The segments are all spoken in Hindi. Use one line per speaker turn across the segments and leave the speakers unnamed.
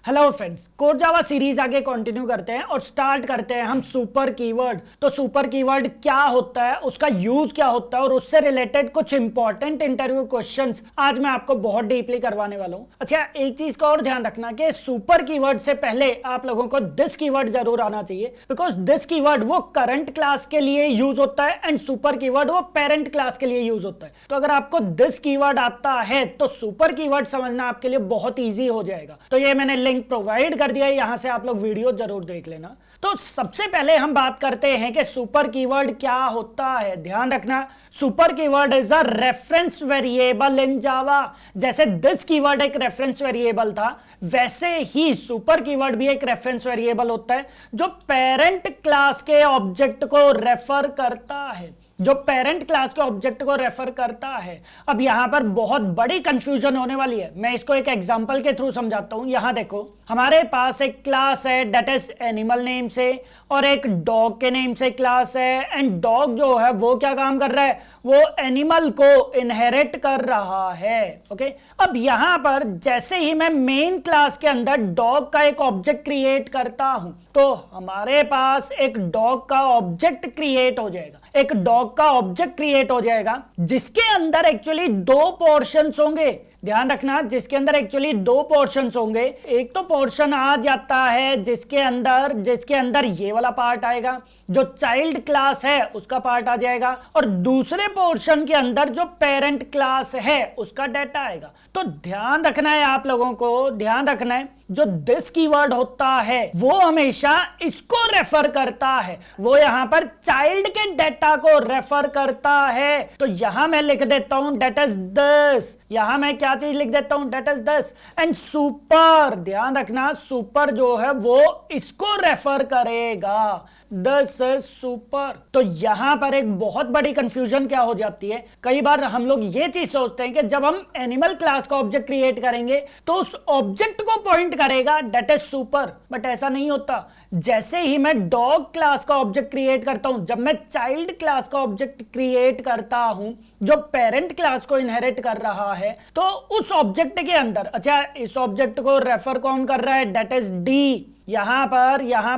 Hello friends, code Java series आगे कंटिन्यू करते हैं और स्टार्ट करते हैं हम सुपर कीवर्ड। तो सुपर कीवर्ड क्या होता है, उसका यूज क्या होता है और उससे रिलेटेड कुछ इंपॉर्टेंट इंटरव्यू क्वेश्चंस आज मैं आपको बहुत डीपली करवाने वाला हूं। अच्छा, एक चीज का और ध्यान रखना कि सुपर कीवर्ड से पहले आप लोगों को दिस कीवर्ड जरूर आना चाहिए, बिकॉज दिस कीवर्ड वो करंट क्लास के लिए यूज होता है एंड सुपर कीवर्ड वो पेरेंट क्लास के लिए यूज होता है। तो अगर आपको दिस कीवर्ड आता है तो सुपर कीवर्ड समझना आपके लिए बहुत ईजी हो जाएगा। तो ये मैंने लिंक प्रोवाइड कर दिया है, यहां से आप लोग वीडियो जरूर देख लेना। तो सबसे पहले हम बात करते हैं कि सुपर कीवर्ड क्या होता है। ध्यान रखना, super keyword is a reference variable in Java. जैसे दिस कीवर्ड एक रेफरेंस वेरिएबल था, वैसे ही सुपर कीवर्ड भी एक रेफरेंस वेरिएबल होता है जो पेरेंट क्लास के ऑब्जेक्ट को रेफर करता है, जो पेरेंट क्लास के ऑब्जेक्ट को रेफर करता है। अब यहां पर बहुत बड़ी कंफ्यूजन होने वाली है, मैं इसको एक एग्जांपल के थ्रू समझाता हूं। यहां देखो, हमारे पास एक क्लास है डेट इज एनिमल नेम से और एक डॉग के नेम से क्लास है एंड डॉग जो है वो क्या काम कर रहा है, वो एनिमल को इनहेरिट कर रहा है। ओके, अब यहां पर जैसे ही मैं मेन क्लास के अंदर डॉग का एक ऑब्जेक्ट क्रिएट करता हूं तो हमारे पास एक डॉग का ऑब्जेक्ट क्रिएट हो जाएगा, एक डॉग का ऑब्जेक्ट क्रिएट हो जाएगा जिसके अंदर एक्चुअली दो पोर्शंस होंगे। ध्यान रखना, जिसके अंदर एक्चुअली दो पोर्शंस होंगे। एक तो पोर्शन आ जाता है जिसके अंदर ये वाला पार्ट आएगा, जो चाइल्ड क्लास है उसका पार्ट आ जाएगा, और दूसरे पोर्शन के अंदर जो पेरेंट क्लास है उसका डाटा आएगा। तो ध्यान रखना है, आप लोगों को ध्यान रखना है, जो दिस कीवर्ड होता है वो हमेशा इसको रेफर करता है, वो यहां पर चाइल्ड के डाटा को रेफर करता है। तो यहां मैं लिख देता हूं डेट इज दिस, यहां मैं क्या चीज लिख देता हूं, that is this. And super, ध्यान रखना, सुपर जो है वो इसको रेफर करेगा, दिस इज सुपर। तो यहां पर एक बहुत बड़ी कंफ्यूजन क्या हो जाती है, कई बार हम लोग ये चीज सोचते हैं कि जब हम एनिमल क्लास का ऑब्जेक्ट क्रिएट करेंगे तो उस ऑब्जेक्ट को पॉइंट करेगा डेट इज सुपर, बट ऐसा नहीं होता। जैसे ही मैं डॉग क्लास का ऑब्जेक्ट क्रिएट करता हूं, जब मैं चाइल्ड क्लास का ऑब्जेक्ट क्रिएट करता हूं जो पेरेंट क्लास को इनहेरिट कर रहा है, तो उस ऑब्जेक्ट के अंदर, अच्छा इस ऑब्जेक्ट को रेफर कौन कर रहा है, डेट इज डी। यहां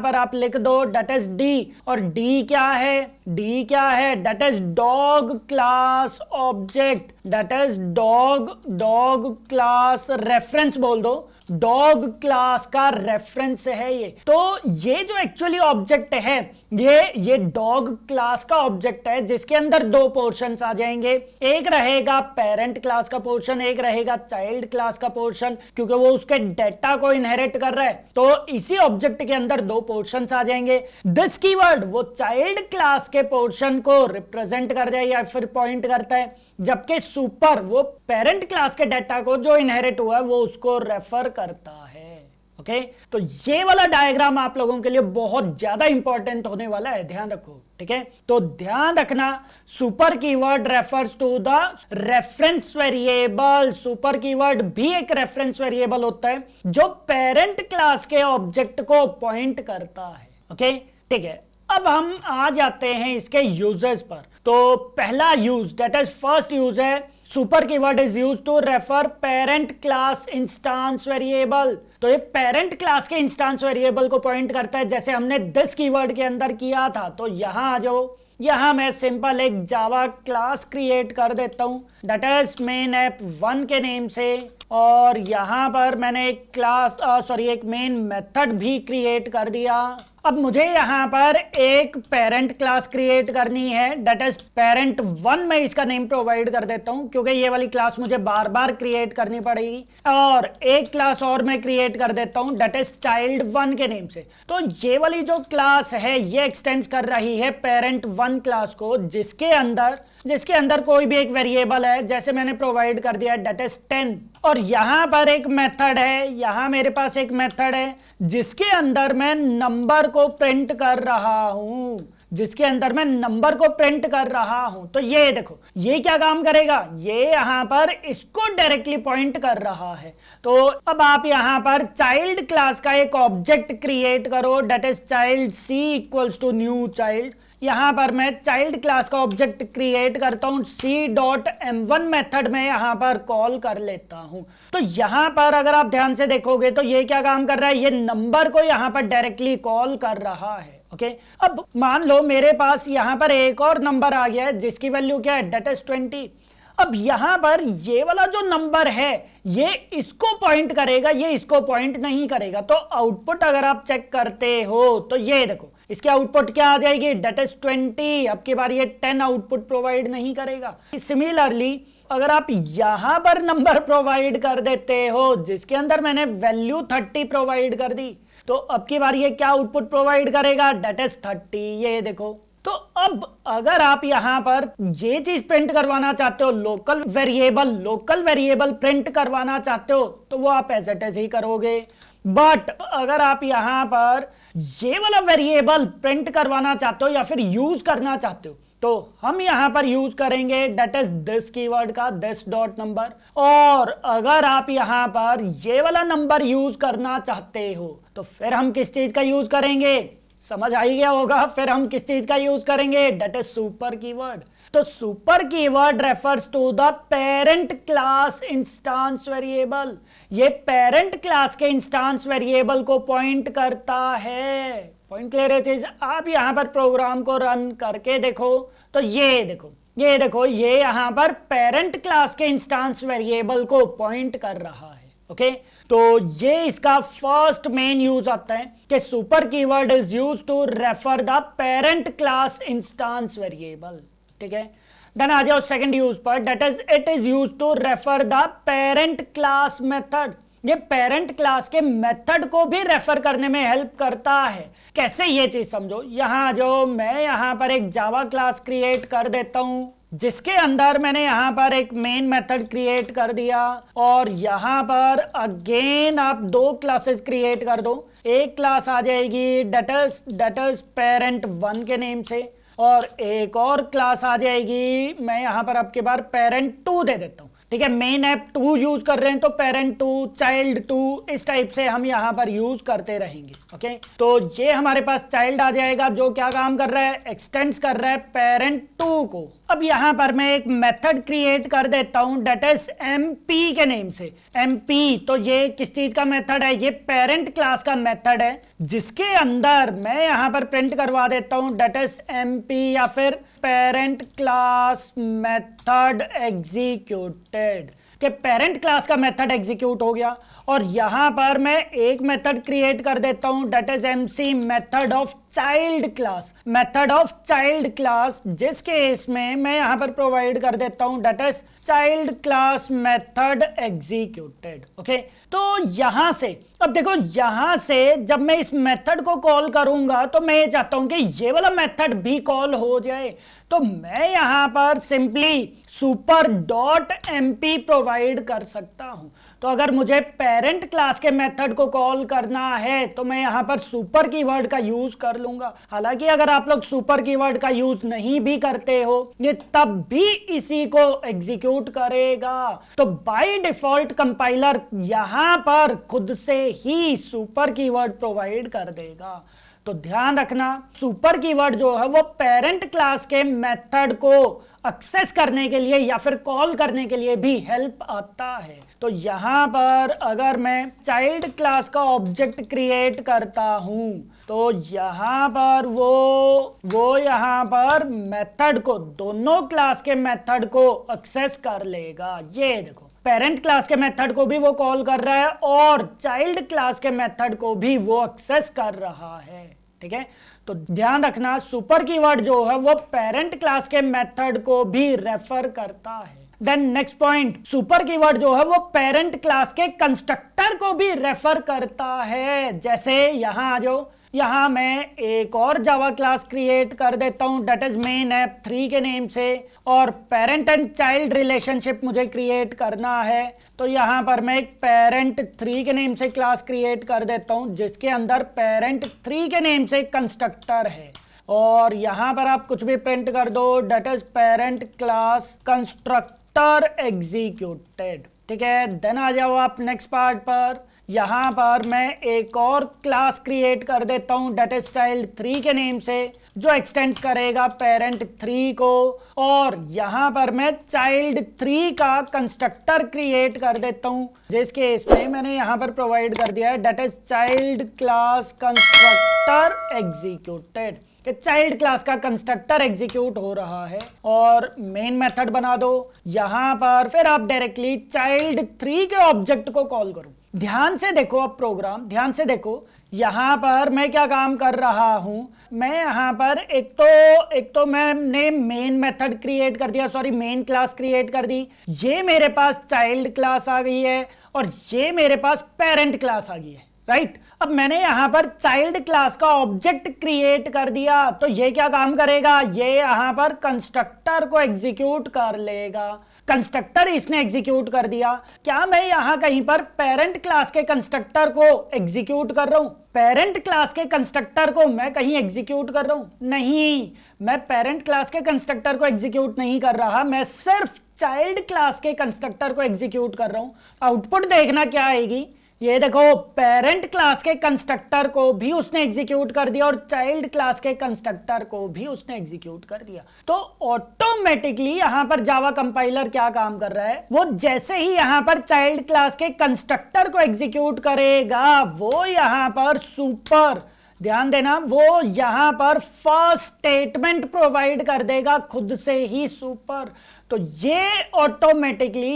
पर आप लिख दो डेट इज डी, और डी क्या है, that is dog class object, that is dog class reference बोल दो, डॉग क्लास का रेफरेंस है ये। तो ये जो एक्चुअली ऑब्जेक्ट है ये डॉग क्लास का ऑब्जेक्ट है जिसके अंदर दो पोर्शंस आ जाएंगे, एक रहेगा पेरेंट क्लास का पोर्शन, एक रहेगा चाइल्ड क्लास का पोर्शन, क्योंकि वो उसके डेटा को इनहेरिट कर रहा है। तो इसी ऑब्जेक्ट के अंदर दो पोर्शंस आ जाएंगे। दिस कीवर्ड वो चाइल्ड क्लास के पोर्शन को रिप्रेजेंट कर जाए या फिर पॉइंट करता है, जबकि सुपर वो पेरेंट क्लास के डाटा को जो इनहेरिट हुआ है वो उसको रेफर करता है। ओके, तो ये वाला डायग्राम आप लोगों के लिए बहुत ज्यादा इंपॉर्टेंट होने वाला है, ध्यान रखो। ठीक है, तो ध्यान रखना, super keyword refers to the reference variable. Super keyword भी एक रेफरेंस वेरिएबल होता है जो पेरेंट क्लास के ऑब्जेक्ट को पॉइंट करता है। ओके, ठीक है, अब हम आ जाते हैं इसके यूजेस पर। तो पहला use, that is first use है, super keyword is use to refer parent class instance variable. तो ये पेरेंट क्लास के इंस्टांस वेरिएबल को पॉइंट करता है, जैसे हमने दिस कीवर्ड के अंदर किया था। तो यहां आ जाओ, यहां मैं सिंपल एक जावा क्लास क्रिएट कर देता हूं दैट इज मेन ऐप 1 के नेम से, और यहां पर मैंने एक क्लास एक मेन मेथड भी क्रिएट कर दिया। अब मुझे यहां पर एक पेरेंट क्लास क्रिएट करनी है दैट इज पेरेंट 1, मैं इसका नेम प्रोवाइड कर देता हूं क्योंकि ये वाली क्लास मुझे बार बार क्रिएट करनी पड़ेगी, और एक क्लास और मैं क्रिएट कर देता हूं दैट इज चाइल्ड 1 के नेम से। तो ये वाली जो क्लास है ये एक्सटेंड कर रही है पेरेंट 1 क्लास को, जिसके अंदर कोई भी एक वेरिएबल है, जैसे मैंने प्रोवाइड कर दिया दैट इज 10, और यहां पर एक मेथड है, यहां मेरे पास एक मेथड है जिसके अंदर मैं नंबर को प्रिंट कर रहा हूं, तो ये देखो ये क्या काम करेगा, ये यहां पर इसको डायरेक्टली पॉइंट कर रहा है। तो अब आप यहां पर चाइल्ड क्लास का एक ऑब्जेक्ट क्रिएट करो that is child C equals to new child. यहाँ पर मैं चाइल्ड क्लास का ऑब्जेक्ट क्रिएट करता हूँ, c.m1 मेथड में यहाँ पर कॉल कर लेता हूँ। तो यहाँ पर अगर आप ध्यान से देखोगे तो ये क्या काम कर रहा है, ये नंबर को यहाँ पर डायरेक्टली कॉल कर रहा है। ओके, अब मान लो मेरे पास यहाँ पर एक और नंबर आ गया है जिसकी वैल्यू क्या है, डेट इज 20। अब यहां पर ये वाला जो नंबर है ये इसको पॉइंट करेगा, ये इसको पॉइंट नहीं करेगा। तो आउटपुट अगर आप चेक करते हो तो ये देखो इसके आउटपुट क्या आ जाएगी, डेट इज 20। अब की बार ये 10 आउटपुट प्रोवाइड नहीं करेगा। सिमिलरली अगर आप यहां पर नंबर प्रोवाइड कर देते हो जिसके अंदर मैंने वैल्यू 30 प्रोवाइड कर दी, तो अब की बार ये क्या आउटपुट प्रोवाइड करेगा, डेट इज 30। ये देखो, तो अब अगर आप यहां पर ये चीज प्रिंट करवाना चाहते हो, लोकल वेरिएबल प्रिंट करवाना चाहते हो, तो वो आप एज इट इज ही करोगे। बट अगर आप यहां पर ये वाला वेरिएबल प्रिंट करवाना चाहते हो या फिर यूज करना चाहते हो, तो हम यहां पर यूज करेंगे डेट इज दिस कीवर्ड का, दिस डॉट नंबर। और अगर आप यहां पर ये वाला नंबर यूज करना चाहते हो तो फिर हम किस चीज का यूज करेंगे, समझ आ ही गया होगा। फिर हम किस चीज का यूज करेंगे, डेट इज सुपर कीवर्ड। तो super keyword refers to the parent class instance variable. ये पेरेंट क्लास के इंस्टांस वेरिएबल को पॉइंट करता है। पॉइंट क्लियर है चीज। आप यहां पर प्रोग्राम को रन करके देखो तो ये देखो ये यहां पर पेरेंट क्लास के इंस्टांस वेरिएबल को पॉइंट कर रहा है। ओके, तो ये इसका फर्स्ट मेन यूज आता है कि super keyword is use to refer the parent class instance variable. ठीक है, देन आ जाओ सेकंड यूज पर, that is it is use to refer the parent class method. ये पेरेंट क्लास के मेथड को भी रेफर करने में हेल्प करता है। कैसे, ये चीज समझो। यहां जो मैं यहां पर एक जावा क्लास क्रिएट कर देता हूं जिसके अंदर मैंने यहां पर एक मेन मेथड क्रिएट कर दिया, और यहां पर अगेन आप दो क्लासेस क्रिएट कर दो। एक क्लास आ जाएगी डेट इज पेरेंट 1 के नेम से, और एक और क्लास आ जाएगी, मैं यहां पर अब की बार पेरेंट 2 दे देता हूं। ठीक है, मेन ऐप 2 यूज कर रहे हैं तो पेरेंट 2, चाइल्ड 2, इस टाइप से हम यहां पर यूज करते रहेंगे। ओके, तो ये हमारे पास चाइल्ड आ जाएगा जो क्या काम कर रहा है, एक्सटेंड्स कर रहा है पेरेंट 2 को। अब यहां पर मैं एक मेथड क्रिएट कर देता हूं डेट इज एमपी के नेम से। एमपी, तो ये किस चीज का मेथड है, ये पेरेंट क्लास का मेथड है जिसके अंदर मैं यहां पर प्रिंट करवा देता हूं डेट इज एमपी या फिर पेरेंट क्लास मेथड एग्जीक्यूटेड, कि पेरेंट क्लास का मेथड एग्जीक्यूट हो गया। और यहां पर मैं एक मेथड क्रिएट कर देता हूं that is MC method of child class, जिस केस में मैं यहां पर प्रोवाइड कर देता हूं that is child class method executed. Okay, तो यहां से अब देखो, यहां से जब मैं इस मेथड को कॉल करूंगा तो मैं ये चाहता हूं कि ये वाला मेथड भी कॉल हो जाए। तो मैं यहां पर simply super dot MP provide कर सकता हूं। तो अगर मुझे पेरेंट क्लास के मेथड को कॉल करना है तो मैं यहां पर सुपर कीवर्ड का यूज कर लूंगा। हालांकि अगर आप लोग सुपर कीवर्ड का यूज नहीं भी करते हो ये तब भी इसी को एग्जीक्यूट करेगा। तो बाय डिफॉल्ट कंपाइलर यहां पर खुद से ही सुपर कीवर्ड प्रोवाइड कर देगा। तो ध्यान रखना, सुपर कीवर्ड जो है वो पेरेंट क्लास के मेथड को एक्सेस करने के लिए या फिर कॉल करने के लिए भी हेल्प आता है। तो यहां पर अगर मैं चाइल्ड क्लास का ऑब्जेक्ट क्रिएट करता हूं तो यहां पर वो यहां पर मेथड को, दोनों क्लास के मेथड को एक्सेस कर लेगा। ये देखो, पेरेंट क्लास के मेथड को भी वो कॉल कर रहा है और चाइल्ड क्लास के मेथड को भी वो एक्सेस कर रहा है। ठीक है, तो ध्यान रखना, सुपर कीवर्ड जो है वो पेरेंट क्लास के मेथड को भी रेफर करता है। Then next point, super keyword जो है वो पेरेंट क्लास के कंस्ट्रक्टर को भी रेफर करता है। जैसे यहां आ जाओ, यहां मैं एक और जावा क्लास क्रिएट कर देता हूं डेट इज मेन ऐप 3 के नेम से, और पेरेंट एंड चाइल्ड रिलेशनशिप मुझे क्रिएट करना है। तो यहां पर मैं एक पेरेंट 3 के नेम से क्लास क्रिएट कर देता हूं जिसके अंदर पेरेंट 3 के नेम से कंस्ट्रक्टर है, और यहां पर आप कुछ भी प्रिंट कर दो that is parent class constructor executed. ठीक है, देन आ जाओ आप नेक्स्ट पार्ट पर। यहां पर मैं एक और क्लास क्रिएट कर देता हूं डेट इज चाइल्ड 3 के नेम से, जो एक्सटेंड्स करेगा पेरेंट 3 को, और यहां पर मैं चाइल्ड 3 का कंस्ट्रक्टर क्रिएट कर देता हूं, जिसके इसमें मैंने यहां पर प्रोवाइड कर दिया है that is child class constructor executed, कि चाइल्ड क्लास का कंस्ट्रक्टर एग्जीक्यूट हो रहा है, और मेन मेथड बना दो यहां पर, फिर आप डायरेक्टली चाइल्ड 3 के ऑब्जेक्ट को कॉल करो। ध्यान से देखो, अब प्रोग्राम ध्यान से देखो, यहां पर मैं क्या काम कर रहा हूं, मैं यहां पर एक तो मैंने मेन मेथड क्रिएट कर दिया, सॉरी मेन क्लास क्रिएट कर दी, ये मेरे पास चाइल्ड क्लास आ गई है और ये मेरे पास पेरेंट क्लास आ गई है, राइट। अब मैंने यहां पर चाइल्ड क्लास का ऑब्जेक्ट क्रिएट कर दिया, तो ये क्या काम करेगा, ये यहां पर कंस्ट्रक्टर को एग्जीक्यूट कर लेगा। कंस्ट्रक्टर इसने एग्जीक्यूट कर दिया, क्या मैं यहां कहीं पर पेरेंट क्लास के कंस्ट्रक्टर को एग्जीक्यूट कर रहा हूं? पेरेंट क्लास के कंस्ट्रक्टर को मैं कहीं एग्जीक्यूट कर रहा हूं? नहीं, मैं पेरेंट क्लास के कंस्ट्रक्टर को एग्जीक्यूट नहीं कर रहा, मैं सिर्फ चाइल्ड क्लास के कंस्ट्रक्टर को एग्जीक्यूट कर रहा हूं। आउटपुट देखना क्या आएगी, ये देखो, पेरेंट क्लास के कंस्ट्रक्टर को भी उसने एग्जीक्यूट कर दिया और चाइल्ड क्लास के कंस्ट्रक्टर को भी उसने एग्जीक्यूट कर दिया। तो ऑटोमेटिकली यहां पर जावा कंपाइलर क्या काम कर रहा है, वो जैसे ही यहां पर चाइल्ड क्लास के कंस्ट्रक्टर को एग्जीक्यूट करेगा, वो यहां पर सुपर, ध्यान देना, वो यहां पर फर्स्ट स्टेटमेंट प्रोवाइड कर देगा खुद से ही सुपर। तो ये ऑटोमेटिकली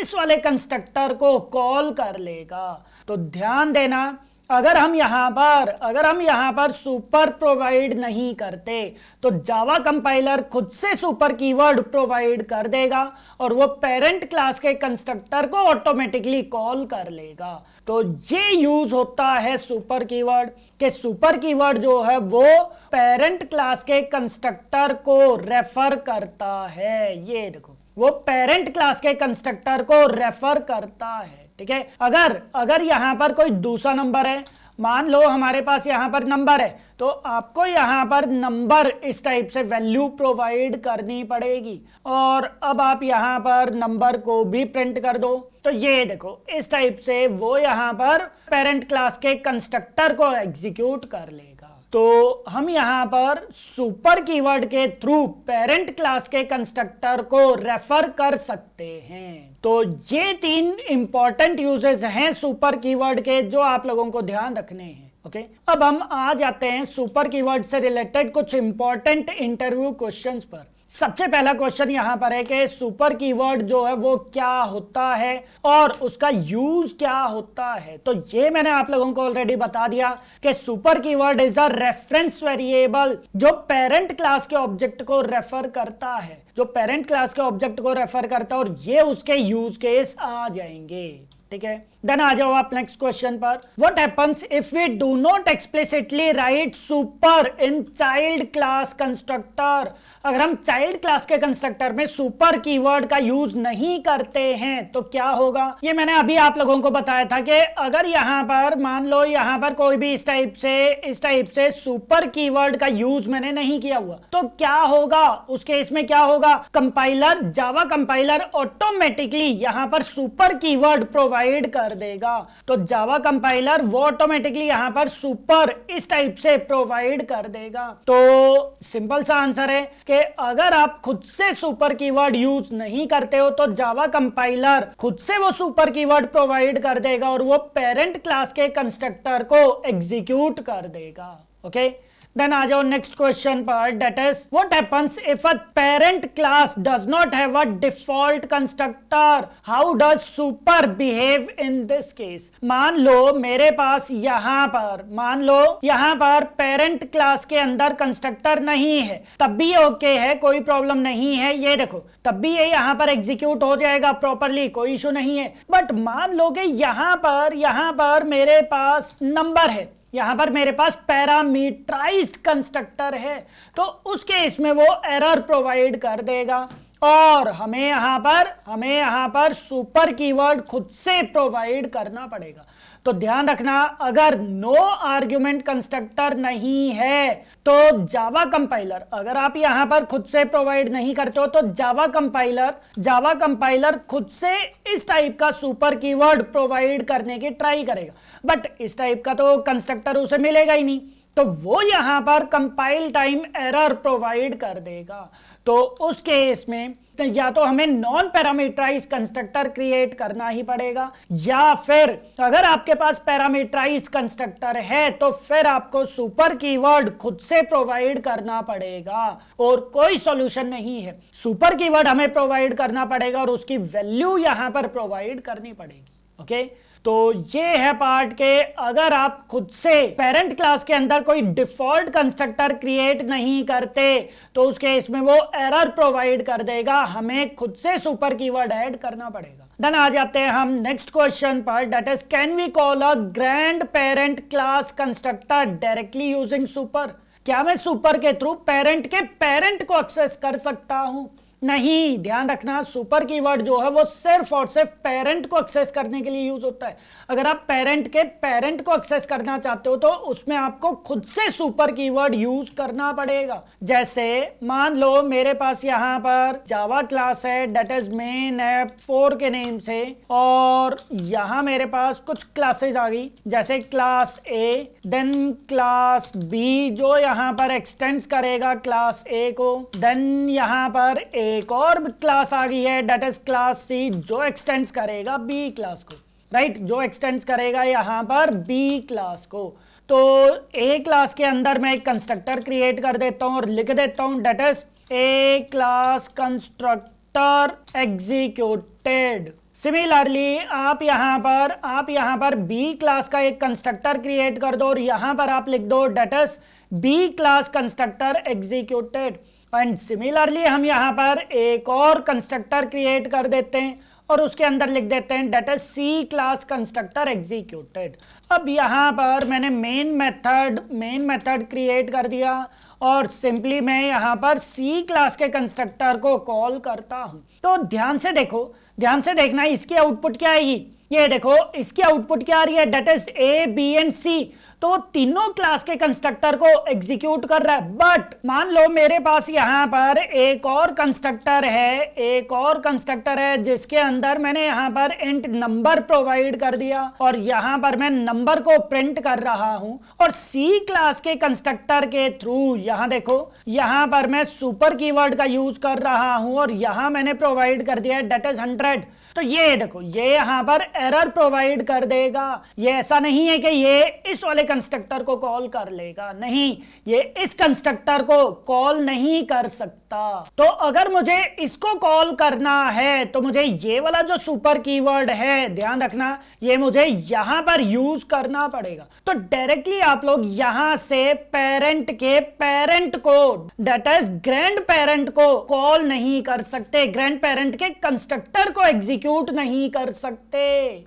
इस वाले कंस्ट्रक्टर को कॉल कर लेगा। तो ध्यान देना, अगर हम यहां पर सुपर प्रोवाइड नहीं करते तो जावा कंपाइलर खुद से सुपर कीवर्ड प्रोवाइड कर देगा और वो पेरेंट क्लास के कंस्ट्रक्टर को ऑटोमेटिकली कॉल कर लेगा। तो ये यूज होता है सुपर कीवर्ड, के सुपर कीवर्ड जो है वो पेरेंट क्लास के कंस्ट्रक्टर को रेफर करता है। ये देखो, वो पेरेंट क्लास के कंस्ट्रक्टर को रेफर करता है, ठीक है। अगर यहां पर कोई दूसरा नंबर है, मान लो हमारे पास यहां पर नंबर है, तो आपको यहां पर नंबर इस टाइप से वैल्यू प्रोवाइड करनी पड़ेगी, और अब आप यहां पर नंबर को भी प्रिंट कर दो। तो ये देखो, इस टाइप से वो यहां पर पेरेंट क्लास के कंस्ट्रक्टर को एग्जीक्यूट कर लेगा। तो हम यहां पर सुपर कीवर्ड के थ्रू पेरेंट क्लास के कंस्ट्रक्टर को रेफर कर सकते हैं। तो ये 3 इंपॉर्टेंट यूजेस हैं सुपर कीवर्ड के, जो आप लोगों को ध्यान रखने हैं। ओके, अब हम आ जाते हैं सुपर कीवर्ड से रिलेटेड कुछ इंपॉर्टेंट इंटरव्यू क्वेश्चंस पर। सबसे पहला क्वेश्चन यहां पर है कि सुपर कीवर्ड जो है वो क्या होता है और उसका यूज क्या होता है। तो ये मैंने आप लोगों को ऑलरेडी बता दिया कि super keyword is a reference variable, जो पेरेंट क्लास के ऑब्जेक्ट को रेफर करता है, जो पेरेंट क्लास के ऑब्जेक्ट को रेफर करता है, और ये उसके यूज केस आ जाएंगे, ठीक है। देन आ जाओ आप नेक्स्ट क्वेश्चन पर। What happens if we do not explicitly write super in child class constructor? अगर हम चाइल्ड क्लास के कंस्ट्रक्टर में सुपर कीवर्ड का यूज नहीं करते हैं तो क्या होगा? ये मैंने अभी आप लोगों को बताया था कि अगर यहां पर मान लो यहां पर कोई भी इस टाइप से सुपर कीवर्ड का यूज मैंने नहीं किया हुआ, तो क्या होगा उस केस में? क्या होगा? कंपाइलर, जावा कंपाइलर ऑटोमेटिकली यहां पर सुपर कीवर्ड प्रोवाइड कर देगा। तो जावा कंपाइलर वो ऑटोमेटिकली यहां पर सुपर इस टाइप से प्रोवाइड कर देगा। तो सिंपल सा आंसर है कि अगर आप खुद से सुपर कीवर्ड यूज नहीं करते हो तो जावा कंपाइलर खुद से वो सुपर कीवर्ड प्रोवाइड कर देगा और वो पेरेंट क्लास के कंस्ट्रक्टर को एग्जीक्यूट कर देगा। ओके, देन आ जाओ नेक्स्ट क्वेश्चन पर, that is what happens if a parent class does not have a default constructor? How does super behave in this case? मान लो मेरे पास यहां पर पेरेंट क्लास के अंदर कंस्ट्रक्टर नहीं है, तब भी ओके है, कोई प्रॉब्लम नहीं है। ये देखो, तब भी ये यहां पर एग्जीक्यूट हो जाएगा प्रॉपरली, कोई इशू नहीं है। बट मान लो कि यहां पर मेरे पास नंबर है, यहां पर मेरे पास पैरामीटराइज्ड कंस्ट्रक्टर है, तो उस केस में वो एरर प्रोवाइड कर देगा और हमें यहां पर सुपर कीवर्ड खुद से प्रोवाइड करना पड़ेगा। तो ध्यान रखना, अगर नो आर्ग्यूमेंट कंस्ट्रक्टर नहीं है तो जावा कंपाइलर, अगर आप यहां पर खुद से प्रोवाइड नहीं करते हो तो जावा कंपाइलर खुद से इस टाइप का सुपर कीवर्ड प्रोवाइड करने की ट्राई करेगा, बट इस टाइप का तो कंस्ट्रक्टर उसे मिलेगा ही नहीं, तो वो यहां पर कंपाइल टाइम एरर प्रोवाइड कर देगा। तो उस केस में या तो हमें नॉन पैरामीटराइज कंस्ट्रक्टर क्रिएट करना ही पड़ेगा, या फिर अगर आपके पास पैरामीटराइज कंस्ट्रक्टर है तो फिर आपको सुपर कीवर्ड खुद से प्रोवाइड करना पड़ेगा, और कोई सॉल्यूशन नहीं है। सुपर कीवर्ड हमें प्रोवाइड करना पड़ेगा और उसकी वैल्यू यहां पर प्रोवाइड करनी पड़ेगी। ओके, तो ये है पार्ट के अगर आप खुद से पेरेंट क्लास के अंदर कोई डिफॉल्ट कंस्ट्रक्टर क्रिएट नहीं करते तो उस केस में वो एरर प्रोवाइड कर देगा, हमें खुद से सुपर कीवर्ड ऐड करना पड़ेगा। देन आ जाते हैं हम नेक्स्ट क्वेश्चन पर, that is can we call a grand parent class constructor directly using super? क्या मैं सुपर के थ्रू पेरेंट के पेरेंट को एक्सेस कर सकता हूं? नहीं, ध्यान रखना, सुपर कीवर्ड जो है वो सिर्फ और सिर्फ पेरेंट को एक्सेस करने के लिए यूज होता है। अगर आप पेरेंट के पेरेंट को एक्सेस करना चाहते हो तो उसमें आपको खुद से सुपर कीवर्ड यूज करना पड़ेगा। जैसे मान लो मेरे पास यहाँ पर जावा क्लास है दैट इज मेन ऐप 4 के नेम से, और यहाँ मेरे पास कुछ क्लासेस आ गई जैसे class A, then class B जो यहाँ पर एक्सटेंड्स करेगा क्लास ए को, देन यहाँ पर एक और क्लास आ गई है दैट इज क्लास सी जो एक्सटेंड्स करेगा बी क्लास को, राइट, जो एक्सटेंड्स करेगा यहां पर बी क्लास को। तो ए क्लास के अंदर मैं एक कंस्ट्रक्टर क्रिएट कर देता हूं और लिख देता हूं that is A class constructor executed. Similarly आप यहां पर बी क्लास का एक कंस्ट्रक्टर क्रिएट कर दो और यहां पर आप लिख दो that is B class constructor executed. And similarly हम यहाँ पर एक और कंस्ट्रक्टर क्रिएट कर देते हैं और उसके अंदर लिख देते हैं that is C class constructor executed. अब यहाँ पर मैंने मेन मेथड क्रिएट कर दिया और सिंपली मैं यहाँ पर सी क्लास के कंस्ट्रक्टर को कॉल करता हूँ। तो ध्यान से देखना इसकी आउटपुट क्या आएगी। ये देखो इसकी आउटपुट क्या आ रही है that is A B and C, तो तीनों क्लास के कंस्ट्रक्टर को एग्जीक्यूट कर रहा है। बट मान लो मेरे पास यहां पर एक और कंस्ट्रक्टर है जिसके अंदर मैंने यहां पर इंट नंबर प्रोवाइड कर दिया और यहां पर मैं नंबर को प्रिंट कर रहा हूं, और सी क्लास के कंस्ट्रक्टर के थ्रू यहां देखो यहां पर मैं सुपर कीवर्ड का यूज कर रहा हूं और यहां मैंने प्रोवाइड कर दिया दैट इज 100। तो ये देखो ये यहां पर एरर प्रोवाइड कर देगा। ये ऐसा नहीं है कि ये इस वाले कंस्ट्रक्टर को कॉल कर लेगा, नहीं, ये इस कंस्ट्रक्टर को कॉल नहीं कर सकता। तो अगर मुझे इसको कॉल करना है तो मुझे ये वाला जो सुपर कीवर्ड है, ध्यान रखना, ये मुझे यहां पर यूज करना पड़ेगा। तो डायरेक्टली आप लोग यहां से पेरेंट के पेरेंट को दैट इज ग्रैंड पेरेंट को कॉल नहीं कर सकते, ग्रैंड पेरेंट के कंस्ट्रक्टर को एग्जीक्यूट नहीं कर सकते।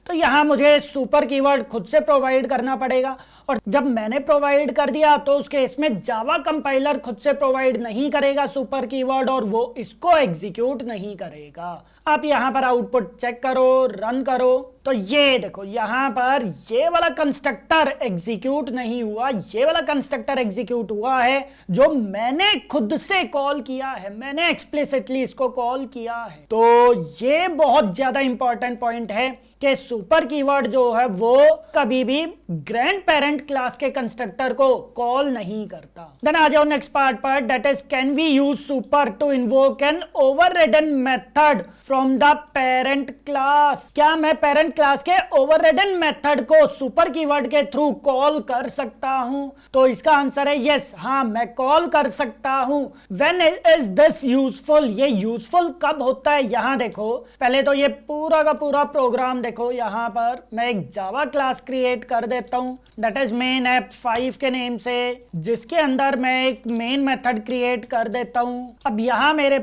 तो यहां मुझे सुपर कीवर्ड खुद से प्रोवाइड करना पड़ेगा, और जब मैंने प्रोवाइड कर दिया तो उस केस में जावा कंपाइलर खुद से प्रोवाइड नहीं करेगा सुपर कीवर्ड और वो इसको एग्जीक्यूट नहीं करेगा। आप यहां पर आउटपुट चेक करो, रन करो, तो ये देखो यहां पर ये वाला कंस्ट्रक्टर एग्जीक्यूट नहीं हुआ, ये वाला कंस्ट्रक्टर एग्जीक्यूट हुआ है जो मैंने खुद से कॉल किया है, मैंने एक्सप्लिसिटली इसको कॉल किया है। तो ये बहुत ज्यादा इंपॉर्टेंट पॉइंट है कि सुपर कीवर्ड जो है वो कभी भी ग्रैंड पेरेंट क्लास के कंस्ट्रक्टर को कॉल नहीं करता। देन आ जाओ नेक्स्ट पार्ट पर, that is can we use super to invoke an overridden method from the parent class? क्या मैं पेरेंट क्लास के ओवररिडन मेथड को सुपर कीवर्ड के थ्रू कॉल कर सकता हूं? तो इसका आंसर है यस, हाँ मैं कॉल कर सकता हूं। When is this useful? ये यूजफुल कब होता है? यहां देखो, पहले तो ये पूरा का पूरा प्रोग्राम देखो, यहां पर मैं एक जावा क्लास क्रिएट कर देता हूं दैट इज मेन ऐप 5 के नेम से, जिसके अंदर मैं एक मेन मेथड क्रिएट कर देता हूं। अब यहां मेरे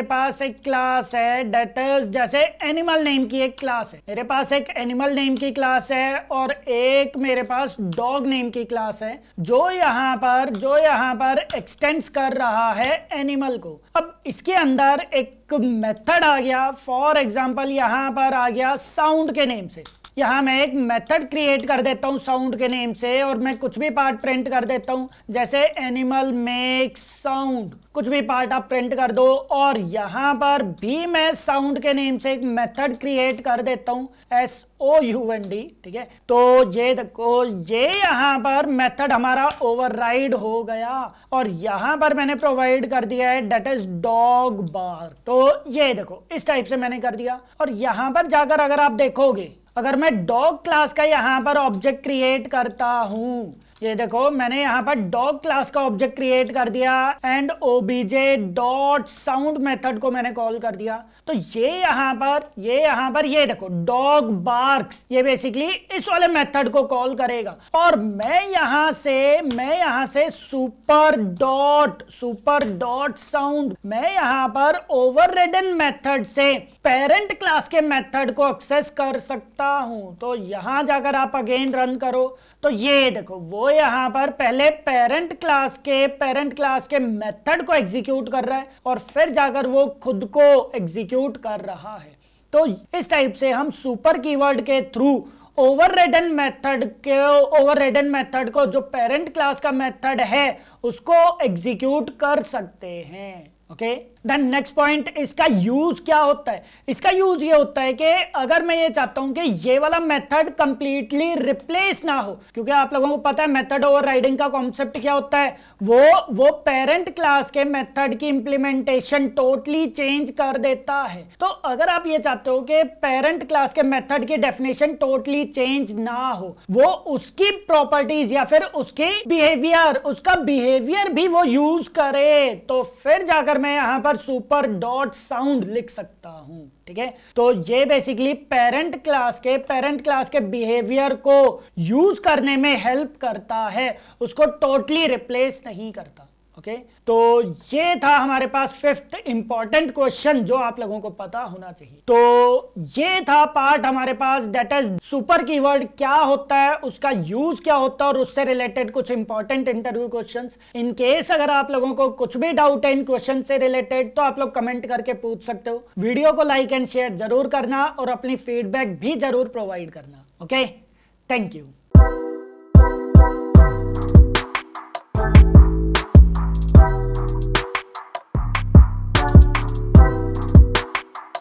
पास एक क्लास है दैट इज जैसे एनिमल नेम की एक क्लास है, मेरे पास एक एनिमल नेम की क्लास है और एक मेरे पास डॉग नेम की क्लास है जो यहां पर एक्सटेंड्स कर रहा है एनिमल को। अब इसके अंदर एक मेथड आ गया, फॉर एग्जांपल यहां पर आ गया साउंड के नेम से, यहाँ मैं एक मेथड क्रिएट कर देता हूँ साउंड के नेम से और मैं कुछ भी पार्ट प्रिंट कर देता हूँ, जैसे एनिमल मेक साउंड, कुछ भी पार्ट आप प्रिंट कर दो। और यहाँ पर भी मैं साउंड के नेम से एक मेथड क्रिएट कर देता हूँ SOUND, ठीक है। तो ये देखो, ये यहाँ पर मेथड हमारा ओवरराइड हो गया और यहाँ पर मैंने प्रोवाइड कर दिया है दैट इज डॉग बार। तो ये देखो इस टाइप से मैंने कर दिया। और यहाँ पर जाकर अगर आप देखोगे, अगर मैं डॉग क्लास का यहाँ पर ऑब्जेक्ट क्रिएट करता हूं, ये देखो मैंने यहाँ पर डॉग क्लास का ऑब्जेक्ट क्रिएट कर दिया and obj dot sound method को मैंने कॉल कर दिया। तो ये यहाँ पर ये देखो डॉग बार्क्स, ये बेसिकली इस वाले मेथड को कॉल करेगा। और मैं यहाँ से सुपर डॉट साउंड, मैं यहाँ पर ओवररिडन मेथड से पेरेंट क्लास के मेथड को एक्सेस कर सकता हूं। तो यहां जाकर आप अगेन रन करो तो ये देखो वो यहां पर पहले पेरेंट क्लास के मेथड को एग्जीक्यूट कर रहा है और फिर जाकर वो खुद को एग्जीक्यूट कर रहा है। तो इस टाइप से हम सुपर कीवर्ड के थ्रू ओवररिडन मेथड को जो पेरेंट क्लास का मेथड है उसको एग्जीक्यूट कर सकते हैं। ओके, देन नेक्स्ट पॉइंट, इसका यूज क्या होता है? इसका यूज ये होता है कि अगर मैं ये चाहता हूं कि ये वाला मेथड कंप्लीटली रिप्लेस ना हो, क्योंकि आप लोगों को पता है मेथड ओवरराइडिंग का कॉन्सेप्ट क्या होता है, वो पेरेंट क्लास के मेथड की इंप्लीमेंटेशन टोटली चेंज कर देता है। तो अगर आप ये चाहते हो कि पेरेंट क्लास के मेथड की डेफिनेशन टोटली चेंज ना हो, वो उसकी प्रॉपर्टीज या फिर उसका बिहेवियर भी वो यूज करे, तो फिर जाकर मैं यहां पर सुपर डॉट साउंड लिख सकता हूं। ठीक है, तो ये बेसिकली पेरेंट क्लास के बिहेवियर को यूज करने में हेल्प करता है, उसको टोटली रिप्लेस नहीं करता। ओके, तो ये था हमारे पास फिफ्थ इंपॉर्टेंट क्वेश्चन जो आप लोगों को पता होना चाहिए। तो ये था पार्ट हमारे पास, दैट इज सुपर कीवर्ड क्या होता है, उसका यूज क्या होता है और उससे रिलेटेड कुछ important interview questions. In case अगर आप लोगों को कुछ भी डाउट है इन क्वेश्चन से रिलेटेड तो आप लोग कमेंट करके पूछ सकते हो। वीडियो को लाइक एंड शेयर जरूर करना और अपनी फीडबैक भी जरूर प्रोवाइड करना। Okay, thank you.